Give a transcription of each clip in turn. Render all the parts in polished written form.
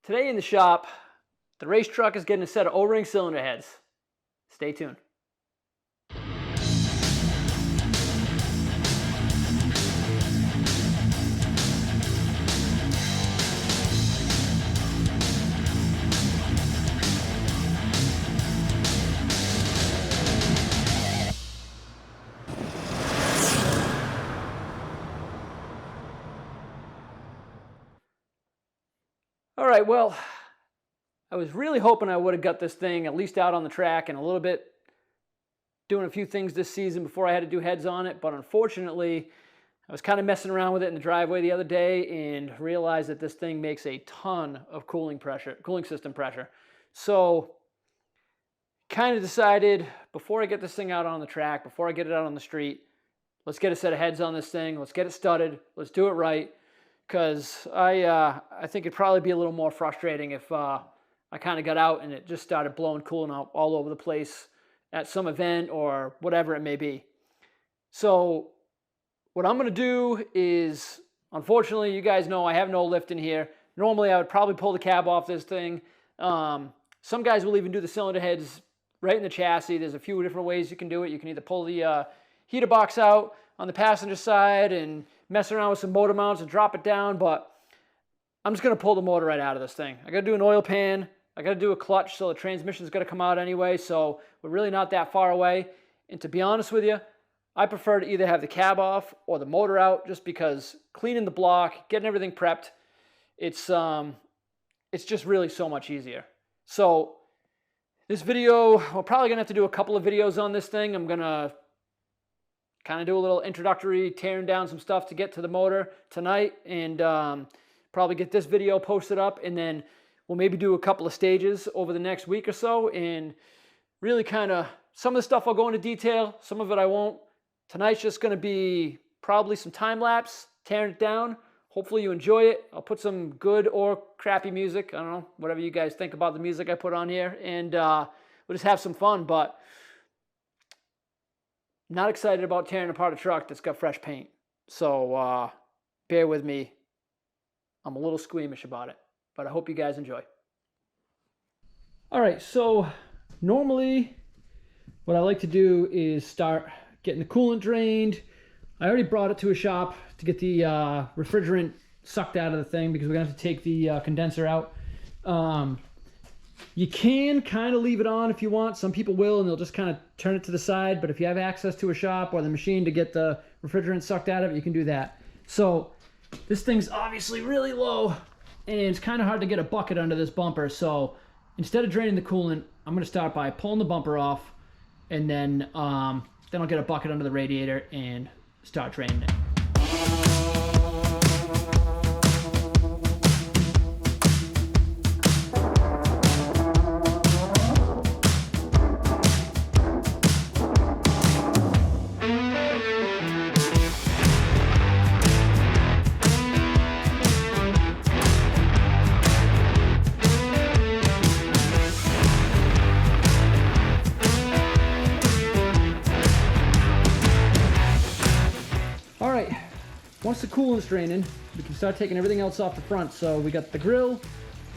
Today in the shop, the race truck is getting a set of O-ring cylinder heads. Stay tuned. All right, well, I was really hoping I would have got this thing at least out on the track and a little bit doing a few things this season before I had to do heads on it, but unfortunately, I was kind of messing around with it in the driveway the other day and realized that this thing makes a ton of cooling system pressure. So, kind of decided before I get this thing out on the track, before I get it out on the street, let's get a set of heads on this thing, let's get it studded, let's do it right. Because I think it'd probably be a little more frustrating if I kind of got out and it just started blowing coolant out all over the place at some event or whatever it may be. So what I'm going to do is, unfortunately, you guys know I have no lift in here. Normally, I would probably pull the cab off this thing. Some guys will even do the cylinder heads right in the chassis. There's a few different ways you can do it. You can either pull the heater box out on the passenger side and mess around with some motor mounts and drop it down, but I'm just going to pull the motor right out of this thing. I got to do an oil pan. I got to do a clutch, so the transmission's going to come out anyway, so we're really not that far away. And to be honest with you, I prefer to either have the cab off or the motor out, just because cleaning the block, getting everything prepped, it's just really so much easier. So this video, we're probably going to have to do a couple of videos on this thing. I'm going to kind of do a little introductory, tearing down some stuff to get to the motor tonight, and probably get this video posted up, and then we'll maybe do a couple of stages over the next week or so, and really kind of, some of the stuff I'll go into detail, some of it I won't. Tonight's just going to be probably some time lapse, tearing it down. Hopefully you enjoy it. I'll put some good or crappy music, I don't know, whatever you guys think about the music I put on here, and we'll just have some fun. But not excited about tearing apart a truck that's got fresh paint. So bear with me. I'm a little squeamish about it, but I hope you guys enjoy. All right, so normally what I like to do is start getting the coolant drained. I already brought it to a shop to get the refrigerant sucked out of the thing, because we're gonna have to take the condenser out. You can kind of leave it on if you want. Some people will, and they'll just kind of turn it to the side. But if you have access to a shop or the machine to get the refrigerant sucked out of it, you can do that. So this thing's obviously really low, and it's kind of hard to get a bucket under this bumper. So instead of draining the coolant, I'm going to start by pulling the bumper off, and then I'll get a bucket under the radiator and start draining it. Once the coolant's draining, we can start taking everything else off the front. So we got the grill,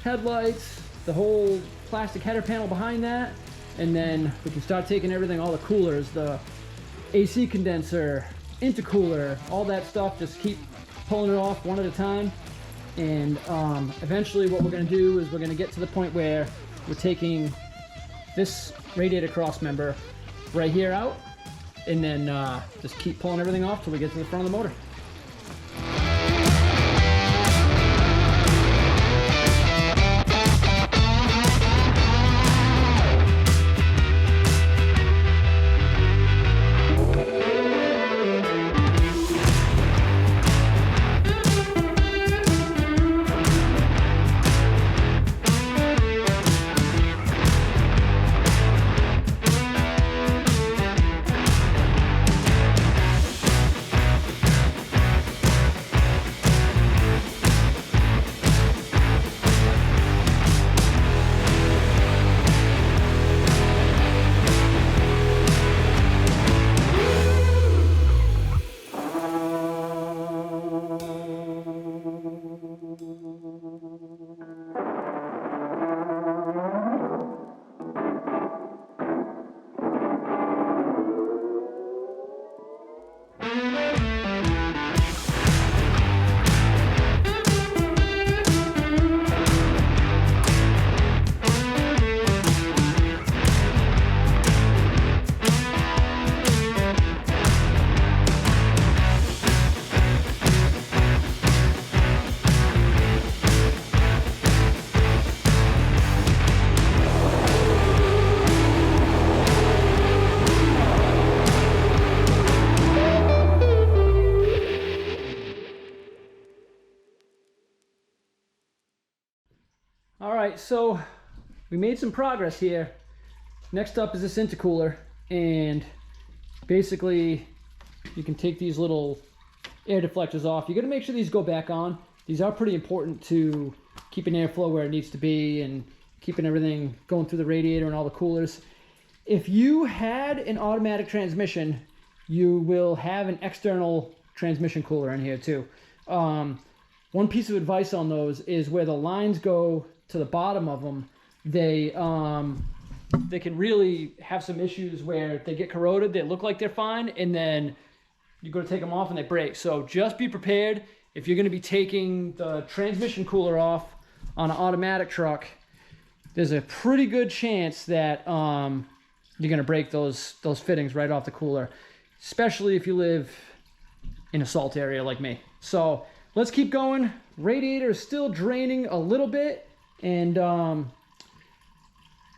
headlights, the whole plastic header panel behind that, and then we can start taking everything, all the coolers, the AC condenser, intercooler, all that stuff. Just keep pulling it off one at a time. And eventually what we're going to do is we're going to get to the point where we're taking this radiator cross member right here out, and then just keep pulling everything off till we get to the front of the motor. All right, so we made some progress here. Next up is this intercooler, and basically you can take these little air deflectors off. You got to make sure these go back on. These are pretty important to keeping airflow where it needs to be and keeping everything going through the radiator and all the coolers. If you had an automatic transmission, you will have an external transmission cooler in here too. One piece of advice on those is where the lines go to the bottom of them, they can really have some issues where they get corroded. They look like they're fine, and then you go to take them off and they break. So just be prepared. If you're going to be taking the transmission cooler off on an automatic truck, there's a pretty good chance that you're going to break those fittings right off the cooler, especially if you live in a salt area like me. So let's keep going. Radiator is still draining a little bit, and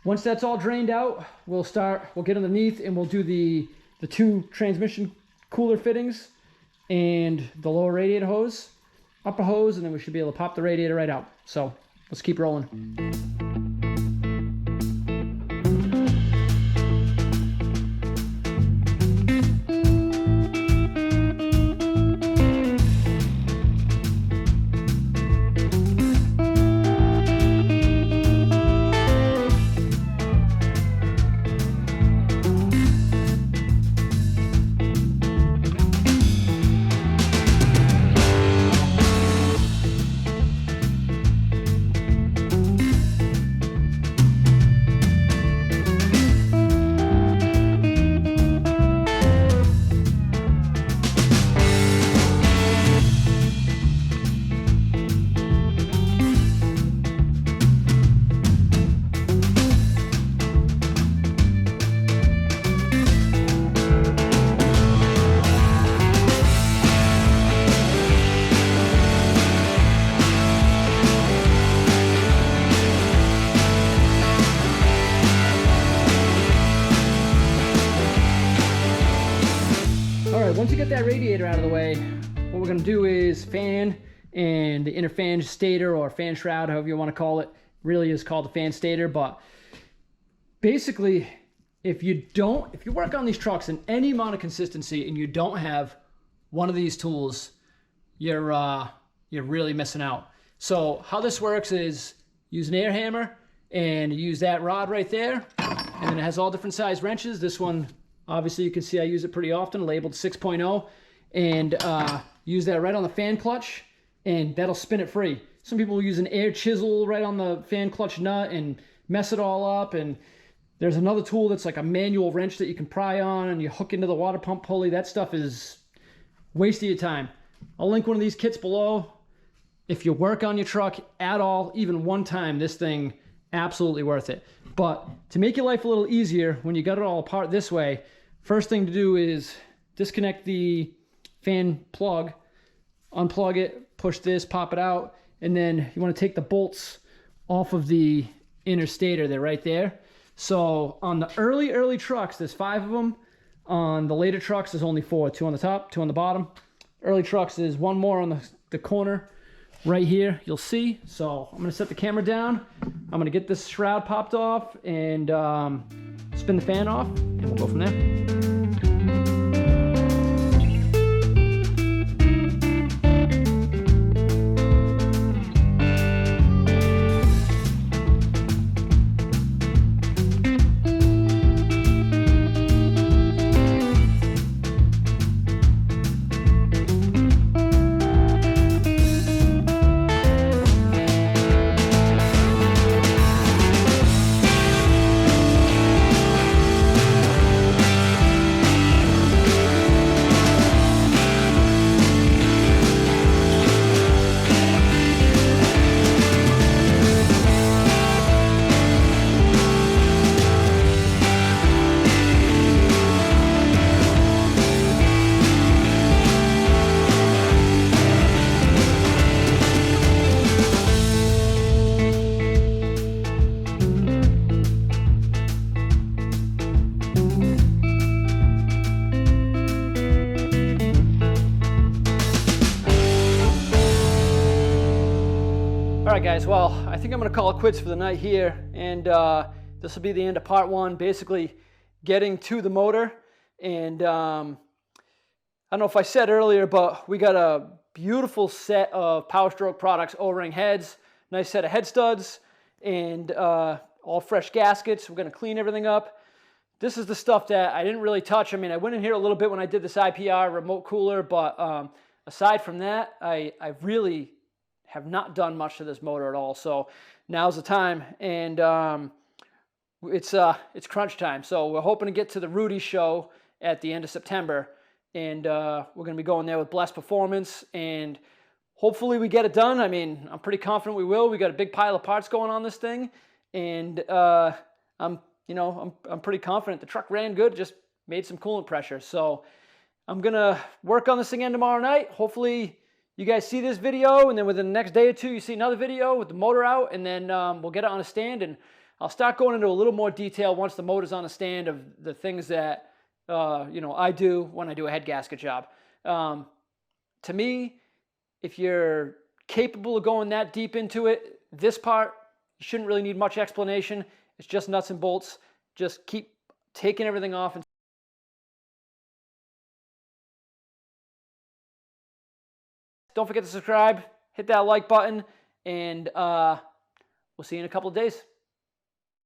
once that's all drained out, we'll get underneath and we'll do the two transmission cooler fittings and the lower radiator hose, upper hose, and then we should be able to pop the radiator right out. So let's keep rolling. Once you get that radiator out of the way, what we're going to do is fan and the inner fan stator, or fan shroud, however you want to call it. Really is called the fan stator. But basically, if you work on these trucks in any amount of consistency and you don't have one of these tools, you're really missing out. So how this works is use an air hammer and use that rod right there, and then it has all different size wrenches. This one, obviously, you can see I use it pretty often, labeled 6.0, and use that right on the fan clutch, and that'll spin it free. Some people will use an air chisel right on the fan clutch nut and mess it all up, and there's another tool that's like a manual wrench that you can pry on and you hook into the water pump pulley. That stuff is waste of your time. I'll link one of these kits below. If you work on your truck at all, even one time, this thing, absolutely worth it. But to make your life a little easier, when you got it all apart this way, first thing to do is disconnect the fan plug, unplug it, push this, pop it out, and then you want to take the bolts off of the inner stator. They're right there. So on the early trucks, there's 5 of them. On the later trucks, there's only 4, 2 on the top, 2 on the bottom. Early trucks, there's 1 more on the corner right here, you'll see. So I'm going to set the camera down. I'm going to get this shroud popped off and spin the fan off, and we'll go from there. All right, guys, well, I think I'm going to call it quits for the night here, and this will be the end of part one, basically getting to the motor. And I don't know if I said earlier, but we got a beautiful set of Powerstroke Products O-ring heads, nice set of head studs, and all fresh gaskets. We're going to clean everything up. This is the stuff that I didn't really touch. I mean, I went in here a little bit when I did this IPR remote cooler, but aside from that, I really have not done much to this motor at all. So now's the time, and it's crunch time. So we're hoping to get to the Rudy show at the end of September, and we're going to be going there with Blessed Performance, and hopefully we get it done. I mean, I'm pretty confident we will. We got a big pile of parts going on this thing, and I'm pretty confident. The truck ran good, just made some coolant pressure. So I'm gonna work on this again tomorrow night. Hopefully you guys see this video, and then within the next day or two you see another video with the motor out, and then we'll get it on a stand, and I'll start going into a little more detail once the motor's on a stand of the things that I do when I do a head gasket job. To me, if you're capable of going that deep into it, this part, you shouldn't really need much explanation. It's just nuts and bolts. Just keep taking everything off. And don't forget to subscribe, hit that like button, and we'll see you in a couple of days.